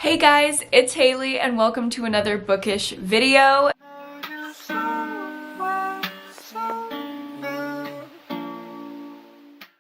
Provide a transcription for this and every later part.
Hey guys, it's Haley and welcome to another bookish video.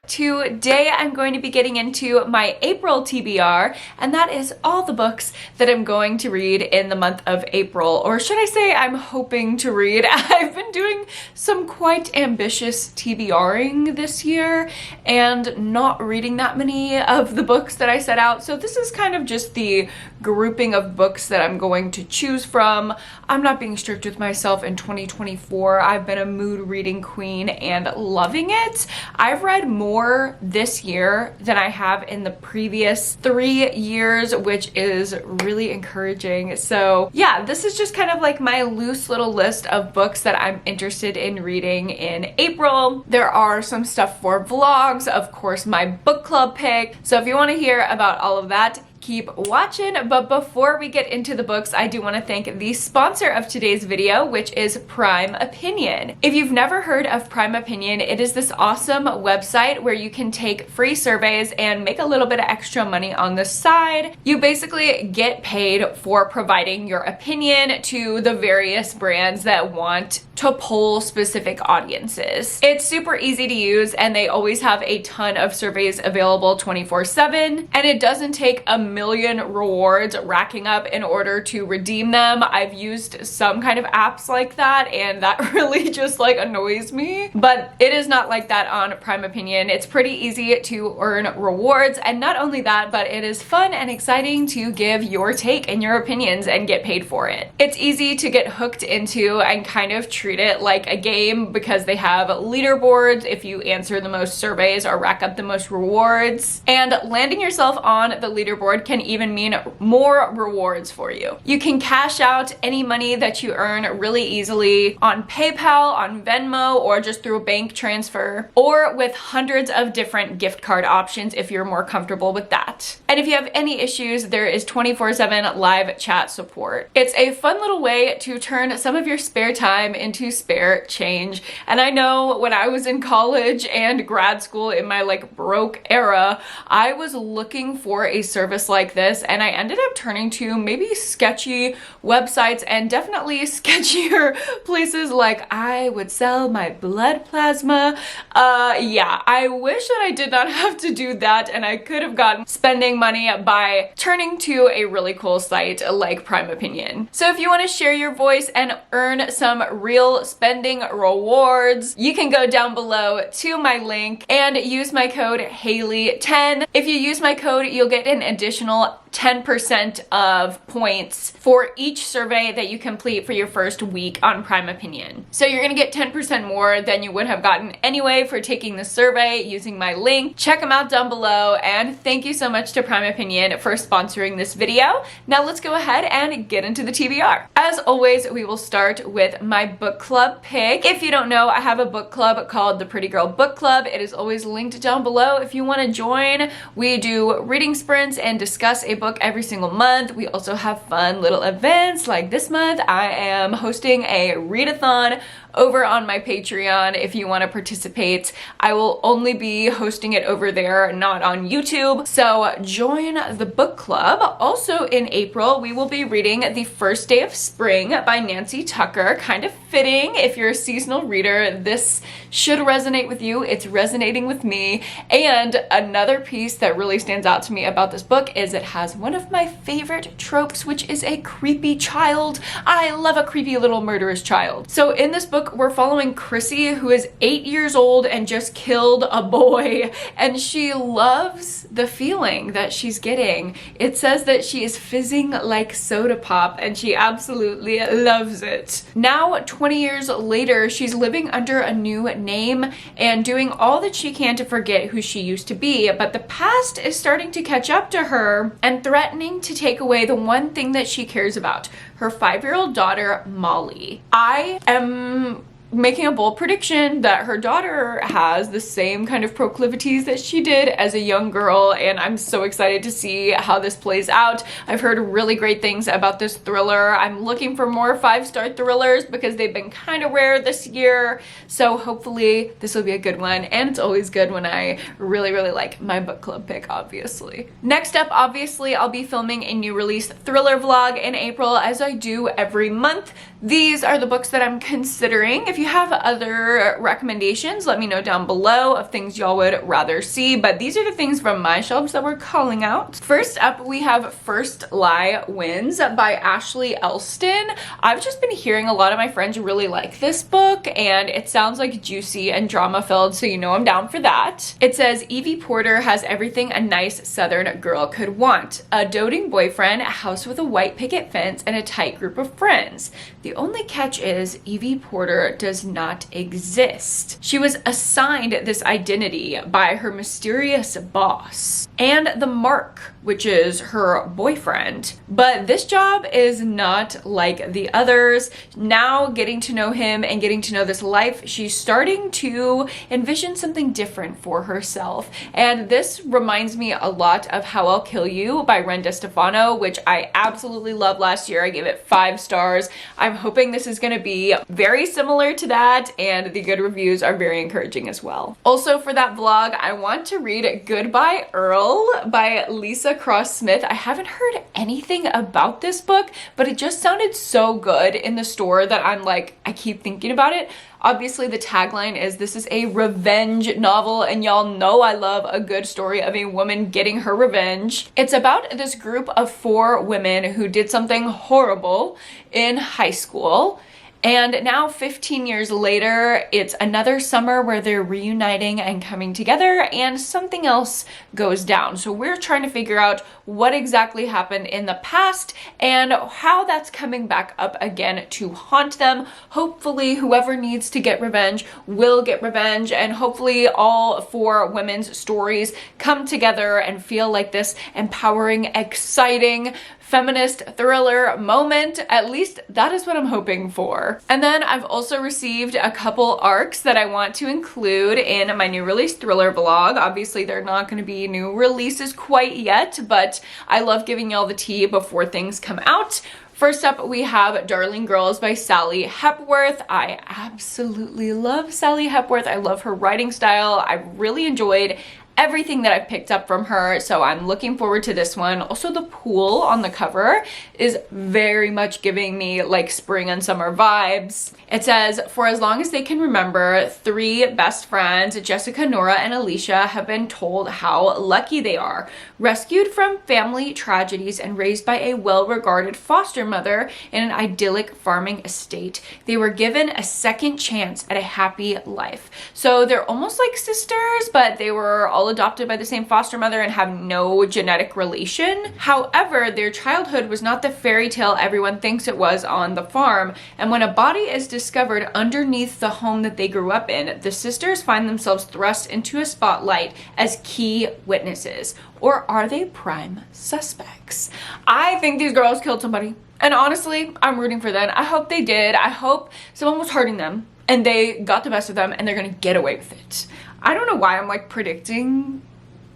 Today I'm going to be getting into my April TBR, and that is all the books that I'm going to read in the month of April, or should I say I'm hoping to read. I've been doing some quite ambitious TBRing this year and not reading that many of the books that I set out, so this is kind of just the grouping of books that I'm going to choose from. I'm not being strict with myself in 2024. I've been a mood reading queen and loving it. I've read more this year than I have in the previous 3 years, which is really encouraging. So yeah, this is just kind of like my loose little list of books that I'm interested in reading in April. There are some stuff for vlogs, of course my book club pick. So if you want to hear about all of that, keep watching. But before we get into the books, I do want to thank the sponsor of today's video, which is Prime Opinion. If you've never heard of Prime Opinion, it is this awesome website where you can take free surveys and make a little bit of extra money on the side. You basically get paid for providing your opinion to the various brands that want to poll specific audiences. It's super easy to use and they always have a ton of surveys available 24/7, and it doesn't take a million rewards racking up in order to redeem them. I've used some kind of apps like that and that really just like annoys me, but it is not like that on Prime Opinion. It's pretty easy to earn rewards, and not only that, but it is fun and exciting to give your take and your opinions and get paid for it. It's easy to get hooked into and kind of treat it like a game because they have leaderboards if you answer the most surveys or rack up the most rewards, and landing yourself on the leaderboard can even mean more rewards for you. You can cash out any money that you earn really easily on PayPal, on Venmo, or just through a bank transfer, or with hundreds of different gift card options if you're more comfortable with that. And if you have any issues, there is 24/7 live chat support. It's a fun little way to turn some of your spare time into spare change. And I know when I was in college and grad school in my like broke era, I was looking for a service like this, and I ended up turning to maybe sketchy websites and definitely sketchier places. Like I would sell my blood plasma. Yeah, I wish that I did not have to do that, and I could have gotten spending money by turning to a really cool site like Prime Opinion. So if you want to share your voice and earn some real spending rewards, you can go down below to my link and use my code Haley10. If you use my code, you'll get an additional 10% of points for each survey that you complete for your first week on Prime Opinion. So you're gonna get 10% more than you would have gotten anyway for taking the survey using my link. Check them out down below, and thank you so much to Prime Opinion for sponsoring this video. Now let's go ahead and get into the TBR. As always, we will start with my book club pick. If you don't know, I have a book club called the Pretty Girl Book Club. It is always linked down below if you want to join. We do reading sprints and discuss a book every single month. We also have fun little events. Like this month I am hosting a readathon over on my Patreon. If you want to participate, I will only be hosting it over there, not on YouTube. So join the book club. Also in April, we will be reading The First Day of Spring by Nancy Tucker. Kind of fitting if you're a seasonal reader. This should resonate with you. It's resonating with me. And another piece that really stands out to me about this book is it has one of my favorite tropes, which is a creepy child. I love a creepy little murderous child. So in this book, we're following Chrissy, who is 8 years old and just killed a boy, and she loves the feeling that she's getting. It says that she is fizzing like soda pop, and she absolutely loves it. Now, 20 years later, she's living under a new name and doing all that she can to forget who she used to be, but the past is starting to catch up to her and threatening to take away the one thing that she cares about, her 5-year-old daughter, Molly. I am making a bold prediction that her daughter has the same kind of proclivities that she did as a young girl, and I'm so excited to see how this plays out. I've heard really great things about this thriller. I'm looking for more 5-star thrillers because they've been kind of rare this year, so hopefully this will be a good one, and it's always good when I really like my book club pick, obviously. Next up, obviously, I'll be filming a new release thriller vlog in April, as I do every month. These are the books that I'm considering. If you have other recommendations, let me know down below of things y'all would rather see, but these are the things from my shelves that we're calling out. First up, we have First Lie Wins by Ashley Elston. I've just been hearing a lot of my friends really like this book, and it sounds like juicy and drama filled, so you know I'm down for that. It says Evie Porter has everything a nice Southern girl could want: a doting boyfriend, a house with a white picket fence, and a tight group of friends. The only catch is Evie Porter does not exist. She was assigned this identity by her mysterious boss and the Mark, which is her boyfriend. But this job is not like the others. Now, getting to know him and getting to know this life, she's starting to envision something different for herself. And this reminds me a lot of How I'll Kill You by Ren DeStefano, which I absolutely loved last year. I gave it 5 stars. I'm hoping this is going to be very similar to that, and the good reviews are very encouraging as well. Also, for that vlog, I want to read Goodbye Earl by Lisa Cross Smith. I haven't heard anything about this book, but it just sounded so good in the store that I'm like, I keep thinking about it. Obviously, the tagline is this is a revenge novel, and y'all know I love a good story of a woman getting her revenge. It's about this group of 4 women who did something horrible in high school. And now 15 years later, it's another summer where they're reuniting and coming together, and something else goes down. So we're trying to figure out what exactly happened in the past and how that's coming back up again to haunt them. Hopefully whoever needs to get revenge will get revenge, and hopefully all 4 women's stories come together and feel like this empowering, exciting, feminist thriller moment. At least that is what I'm hoping for. And then I've also received a couple arcs that I want to include in my new release thriller vlog. Obviously, they're not going to be new releases quite yet, but I love giving y'all the tea before things come out. First up, we have Darling Girls by Sally Hepworth. I absolutely love Sally Hepworth. I love her writing style. I really enjoyed everything that I've picked up from her, so I'm looking forward to this one. Also, the pool on the cover is very much giving me like spring and summer vibes. It says, for as long as they can remember, 3 best friends, Jessica, Nora, and Alicia, have been told how lucky they are. Rescued from family tragedies and raised by a well-regarded foster mother in an idyllic farming estate, they were given a second chance at a happy life. So they're almost like sisters, but they were all adopted by the same foster mother and have no genetic relation. However, their childhood was not the fairy tale everyone thinks it was on the farm, and when a body is discovered underneath the home that they grew up in, the sisters find themselves thrust into a spotlight as key witnesses. Or are they prime suspects? I think these girls killed somebody, and honestly, I'm rooting for them. I hope they did. I hope someone was hurting them and they got the best of them and they're gonna get away with it. I don't know why I'm like predicting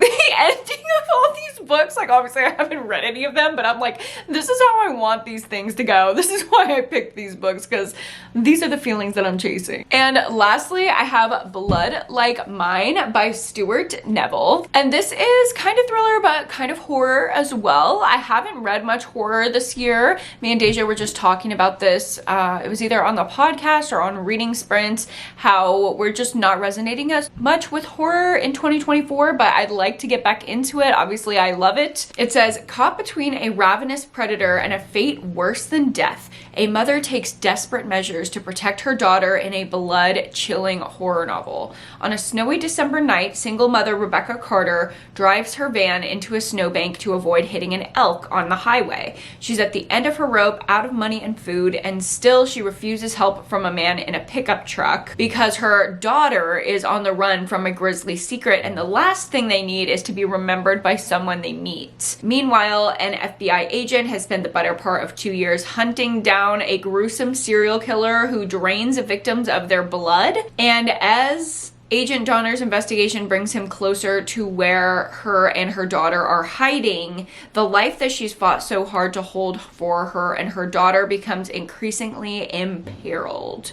the ending of all these books. Like, obviously I haven't read any of them, but I'm like, this is how I want these things to go. This is why I picked these books, because these are the feelings that I'm chasing. And lastly, I have Blood Like Mine by Stuart Neville. And this is kind of thriller, but kind of horror as well. I haven't read much horror this year. Me and Deja were just talking about this. It was either on the podcast or on reading sprints, how we're just not resonating as much with horror in 2024, but I'd like to get back into it. Obviously, I love it. It says, caught between a ravenous predator and a fate worse than death, a mother takes desperate measures to protect her daughter in a blood-chilling horror novel. On a snowy December night, single mother Rebecca Carter drives her van into a snowbank to avoid hitting an elk on the highway. She's at the end of her rope, out of money and food, and still she refuses help from a man in a pickup truck because her daughter is on the run from a grisly secret, and the last thing they need need is to be remembered by someone they meet. Meanwhile, an FBI agent has spent the better part of 2 years hunting down a gruesome serial killer who drains victims of their blood. And as Agent Donner's investigation brings him closer to where her and her daughter are hiding, the life that she's fought so hard to hold for her and her daughter becomes increasingly imperiled.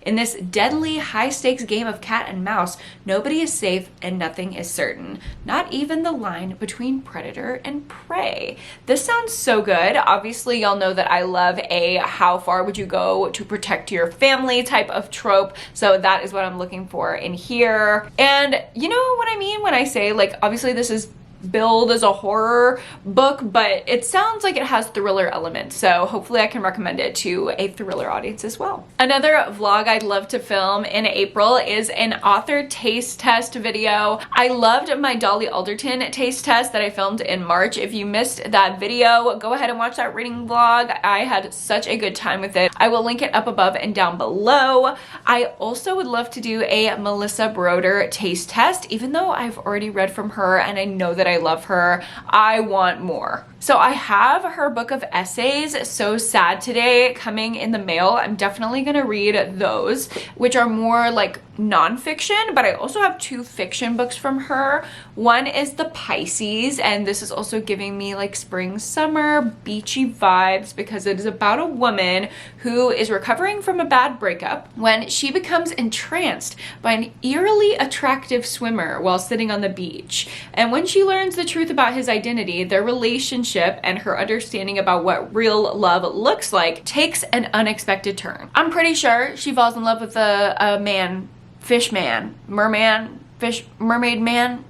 In this deadly, high-stakes game of cat and mouse, nobody is safe and nothing is certain. Not even the line between predator and prey. This sounds so good. Obviously, y'all know that I love a how far would you go to protect your family type of trope, so that is what I'm looking for in here. And you know what I mean when I say, like, obviously this is billed as a horror book, but it sounds like it has thriller elements, so hopefully I can recommend it to a thriller audience as well. Another vlog I'd love to film in April is an author taste test video. I loved my Dolly Alderton taste test that I filmed in March. If you missed that video, go ahead and watch that reading vlog. I had such a good time with it. I will link it up above and down below. I also would love to do a Melissa Broder taste test, even though I've already read from her and I know that I love her. I want more. So I have her book of essays, So Sad Today, coming in the mail. I'm definitely gonna read those, which are more like nonfiction, but I also have 2 fiction books from her. One is The Pisces, and this is also giving me like spring, summer, beachy vibes because it is about a woman who is recovering from a bad breakup when she becomes entranced by an eerily attractive swimmer while sitting on the beach. And when she learns the truth about his identity, their relationship and her understanding about what real love looks like takes an unexpected turn. I'm pretty sure she falls in love with a man, fish man, merman, fish, mermaid man,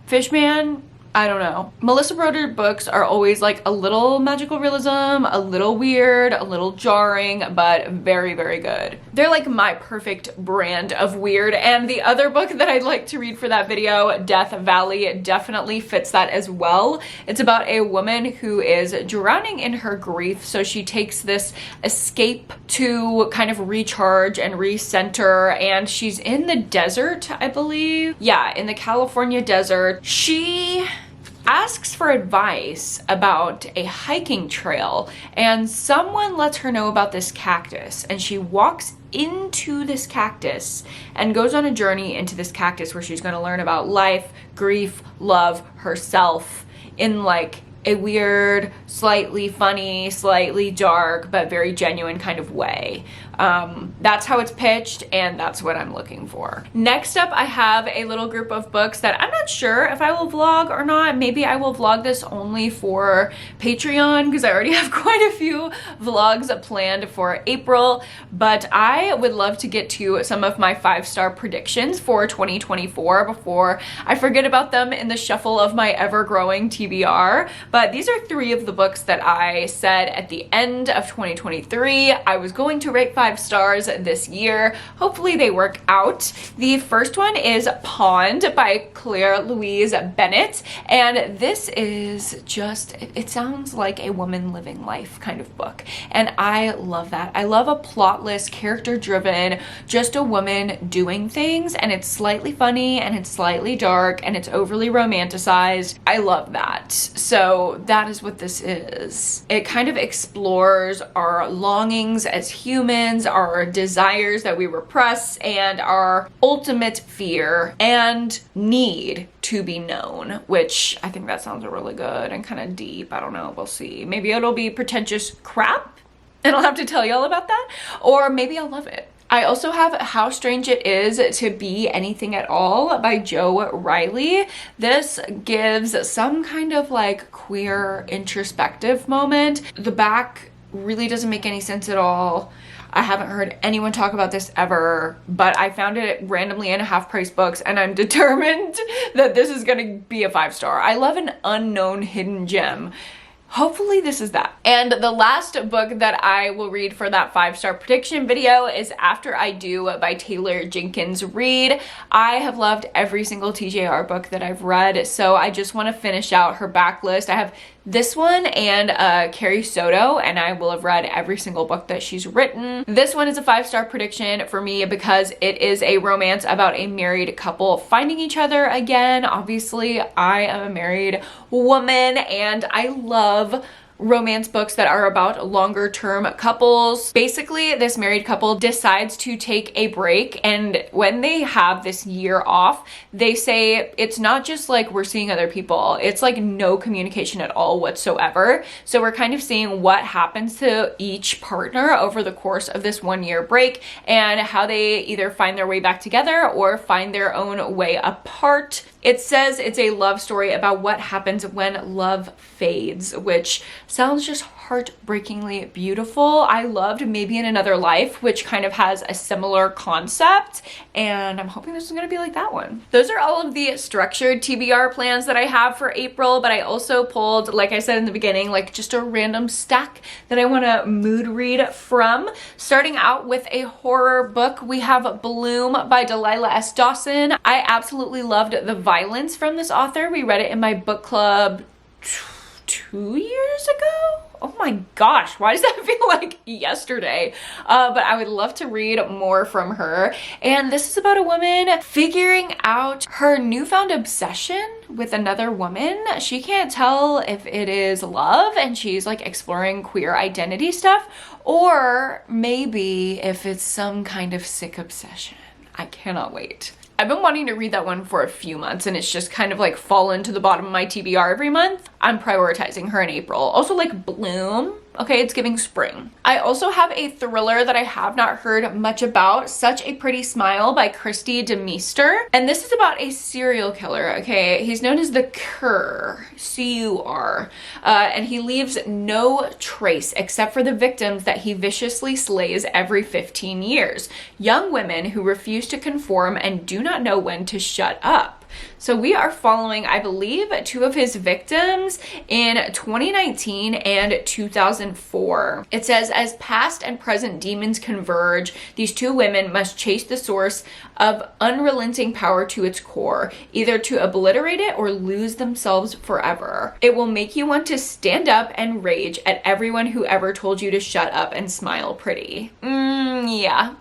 fish man. I don't know. Melissa Broder books are always like a little magical realism, a little weird, a little jarring, but very, very good. They're like my perfect brand of weird. And the other book that I'd like to read for that video, Death Valley, definitely fits that as well. It's about a woman who is drowning in her grief, so she takes this escape to kind of recharge and recenter, and she's in the desert, I believe. Yeah, in the California desert. She asks for advice about a hiking trail, and someone lets her know about this cactus, and she walks into this cactus and goes on a journey into this cactus where she's going to learn about life, grief, love, herself in like a weird, slightly funny, slightly dark, but very genuine kind of way. That's how it's pitched, and that's what I'm looking for. Next up, I have a little group of books that I'm not sure if I will vlog or not. Maybe I will vlog this only for Patreon because I already have quite a few vlogs planned for April, but I would love to get to some of my 5-star predictions for 2024 before I forget about them in the shuffle of my ever-growing TBR. But these are 3 of the books that I said at the end of 2023 I was going to rate 5 stars this year. Hopefully they work out. The first one is Pond by Claire Louise Bennett, and this is just, it sounds like a woman living life kind of book, and I love that. I love a plotless, character-driven, just a woman doing things, and it's slightly funny, and it's slightly dark, and it's overly romanticized. I love that. So that is what this is. It kind of explores our longings as humans, our desires that we repress, and our ultimate fear and need to be known, which I think that sounds really good and kind of deep. I don't know, we'll see. Maybe it'll be pretentious crap and I'll have to tell y'all about that, or maybe I'll love it. I also have How Strange It Is to Be Anything at All by Jo Riley. This gives some kind of like queer introspective moment. The back really doesn't make any sense at all. I haven't heard anyone talk about this ever, but I found it randomly in Half Price Books, and I'm determined that this is gonna be a 5-star. I love an unknown hidden gem. Hopefully this is that. And the last book that I will read for that 5-star prediction video is After I Do by Taylor Jenkins Reid. I have loved every single TJR book that I've read, so I just want to finish out her backlist. I have this one and Carrie Soto, and I will have read every single book that she's written. This one is a 5-star prediction for me because it is a romance about a married couple finding each other again. Obviously, I am a married woman and I love romance books that are about longer term couples. Basically, this married couple decides to take a break, and when they have this year off, they say it's not just like we're seeing other people, it's like no communication at all whatsoever. So we're kind of seeing what happens to each partner over the course of this 1-year break and how they either find their way back together or find their own way apart. It says it's a love story about what happens when love fades, which sounds just heartbreakingly beautiful. I loved Maybe in Another Life, which kind of has a similar concept, and I'm hoping this is going to be like that one. Those are all of the structured TBR plans that I have for April, but I also pulled, like I said in the beginning, like just a random stack that I want to mood read from. Starting out with a horror book, we have Bloom by Delilah S. Dawson. I absolutely loved the violence from this author. We read it in my book club 2 years ago. Oh my gosh, why does that feel like yesterday? But I would love to read more from her. And this is about a woman figuring out her newfound obsession with another woman. She can't tell if it is love and she's like exploring queer identity stuff, or maybe if it's some kind of sick obsession. I cannot wait. I've been wanting to read that one for a few months and it's just kind of like fallen to the bottom of my TBR every month. I'm prioritizing her in April. Also like Bloom. Okay, it's giving spring. I also have a thriller that I have not heard much about, Such a Pretty Smile by Christy DeMeester. And this is about a serial killer, okay? He's known as the Cur, C-U-R. And he leaves no trace except for the victims that he viciously slays every 15 years. Young women who refuse to conform and do not know when to shut up. So we are following, I believe, 2 of his victims in 2019 and 2004. It says, as past and present demons converge, these 2 women must chase the source of unrelenting power to its core, either to obliterate it or lose themselves forever. It will make you want to stand up and rage at everyone who ever told you to shut up and smile pretty. Yeah.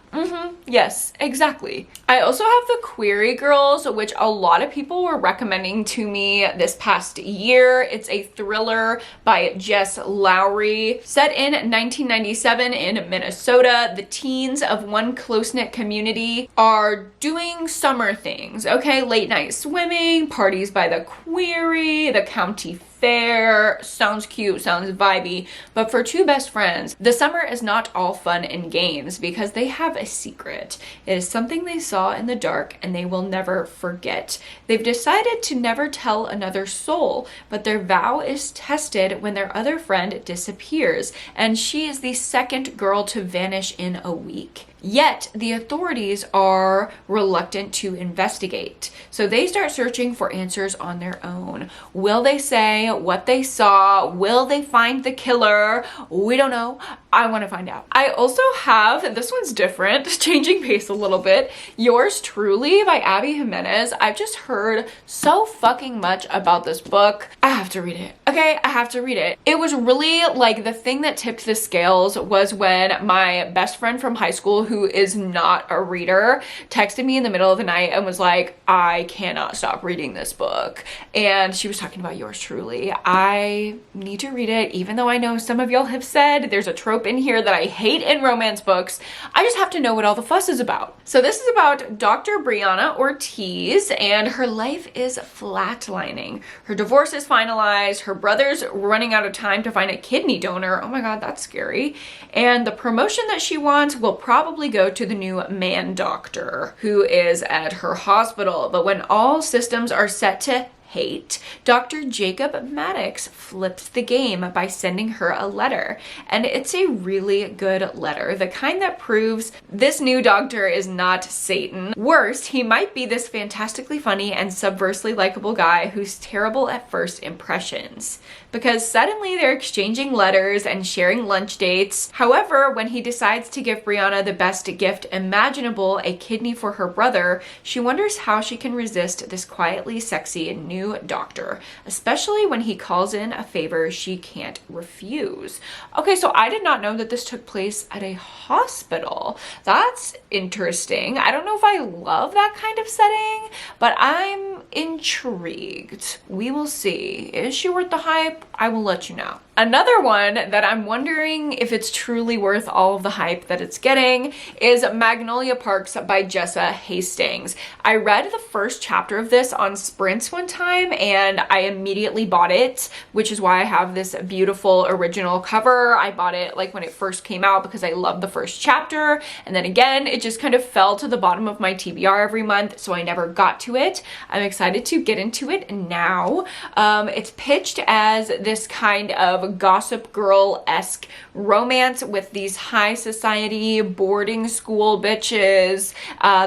Yes, exactly. I also have The Query Girls, which a lot of people were recommending to me this past year. It's a thriller by Jess Lowry. Set in 1997 in Minnesota, the teens of one close-knit community are doing summer things, okay? Late night swimming, parties by the Query, the county fair. Sounds cute, sounds vibey, but for 2 best friends, the summer is not all fun and games because they have a secret. It is something they saw in the dark and they will never forget. They've decided to never tell another soul, but their vow is tested when their other friend disappears, and she is the second girl to vanish in a week. Yet, the authorities are reluctant to investigate. So they start searching for answers on their own. Will they say what they saw? Will they find the killer? We don't know. I want to find out. I also have, this one's different, changing pace a little bit, Yours Truly by Abby Jimenez. I've just heard so fucking much about this book. I have to read it. Okay, I have to read it. It was really like the thing that tipped the scales was when my best friend from high school, who is not a reader, texted me in the middle of the night and was like, I cannot stop reading this book. And she was talking about Yours Truly. I need to read it, even though I know some of y'all have said there's a trope in here that I hate in romance books. I just have to know what all the fuss is about. So this is about Dr. Brianna Ortiz, and her life is flatlining. Her divorce is finalized. Her brother's running out of time to find a kidney donor. Oh my God, that's scary. And the promotion that she wants will probably go to the new man doctor who is at her hospital. But when all systems are set to hate, Dr. Jacob Maddox flips the game by sending her a letter. And it's a really good letter, the kind that proves this new doctor is not Satan. Worst, he might be this fantastically funny and subversely likable guy who's terrible at first impressions. because suddenly they're exchanging letters and sharing lunch dates. However, when he decides to give Brianna the best gift imaginable, a kidney for her brother, she wonders how she can resist this quietly sexy new doctor, especially when he calls in a favor she can't refuse. Okay, so I did not know that this took place at a hospital. That's interesting. I don't know if I love that kind of setting, but I'm intrigued. We will see. Is she worth the hype? I will let you know. Another one that I'm wondering if it's truly worth all of the hype that it's getting is Magnolia Parks by Jessa Hastings. I read the first chapter of this on Sprints one time and I immediately bought it, which is why I have this beautiful original cover. I bought it like when it first came out because I loved the first chapter, and then again it just kind of fell to the bottom of my TBR every month, so I never got to it. I'm excited to get into it now. It's pitched as this kind of Gossip Girl-esque romance with these high society boarding school bitches.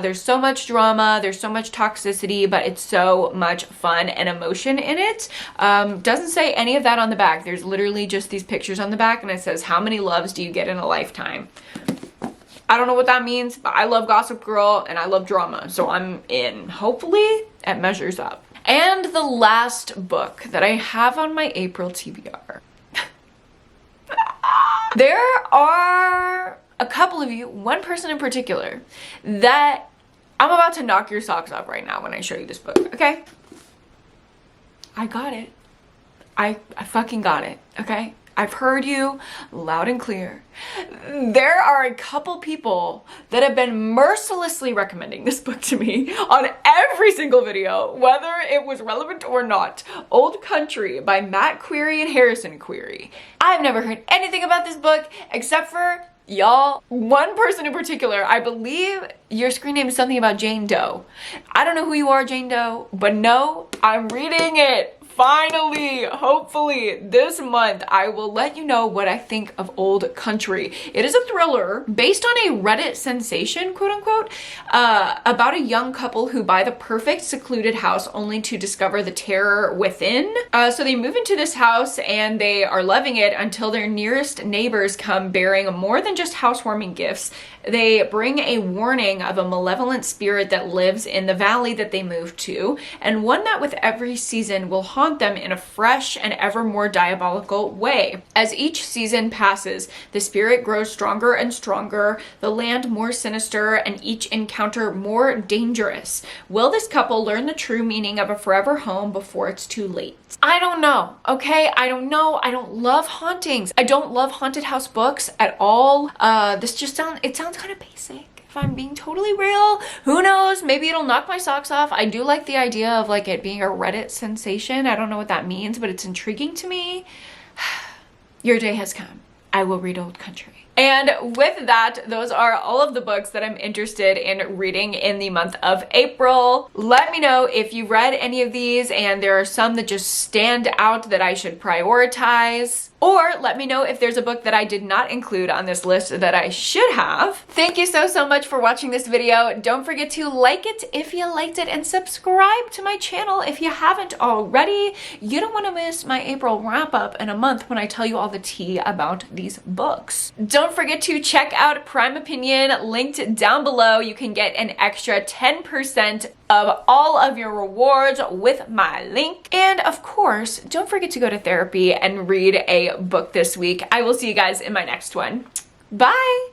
There's so much drama, there's so much toxicity, but it's so much fun and emotion in it. Doesn't say any of that on the back. There's literally just these pictures on the back and it says, how many loves do you get in a lifetime? I don't know what that means, but I love Gossip Girl and I love drama, so I'm in. Hopefully it measures up. And the last book that I have on my April TBR. There are a couple of you, one person in particular, that I'm about to knock your socks off right now when I show you this book, okay? I got it. I fucking got it, okay? I've heard you loud and clear. There are a couple people that have been mercilessly recommending this book to me on every single video, whether it was relevant or not. Old Country by Matt Query and Harrison Query. I've never heard anything about this book except for y'all. One person in particular, I believe your screen name is something about Jane Doe. I don't know who you are, Jane Doe, but no, I'm reading it. Finally, hopefully this month, I will let you know what I think of Old Country. It is a thriller based on a Reddit sensation, quote unquote, about a young couple who buy the perfect secluded house only to discover the terror within. So they move into this house and they are loving it until their nearest neighbors come bearing more than just housewarming gifts. They bring a warning of a malevolent spirit that lives in the valley that they moved to, and one that with every season will haunt them in a fresh and ever more diabolical way. As each season passes, the spirit grows stronger and stronger, the land more sinister, and each encounter more dangerous. Will this couple learn the true meaning of a forever home before it's too late? I don't know, okay? I don't know. I don't love hauntings. I don't love haunted house books at all. This just sounds kind of basic. If I'm being totally real, who knows? Maybe it'll knock my socks off. I do like the idea of like it being a Reddit sensation. I don't know what that means, but it's intriguing to me. Your day has come. I will read Old Country. And with that, those are all of the books that I'm interested in reading in the month of April. Let me know if you've read any of these and there are some that just stand out that I should prioritize. Or let me know if there's a book that I did not include on this list that I should have. Thank you so much for watching this video. Don't forget to like it if you liked it and subscribe to my channel if you haven't already. You don't want to miss my April wrap up in a month when I tell you all the tea about these books. Don't forget to check out Prime Opinion, linked down below. You can get an extra 10% of all of your rewards with my link. And of course, don't forget to go to therapy and read a book this week. I will see you guys in my next one. Bye!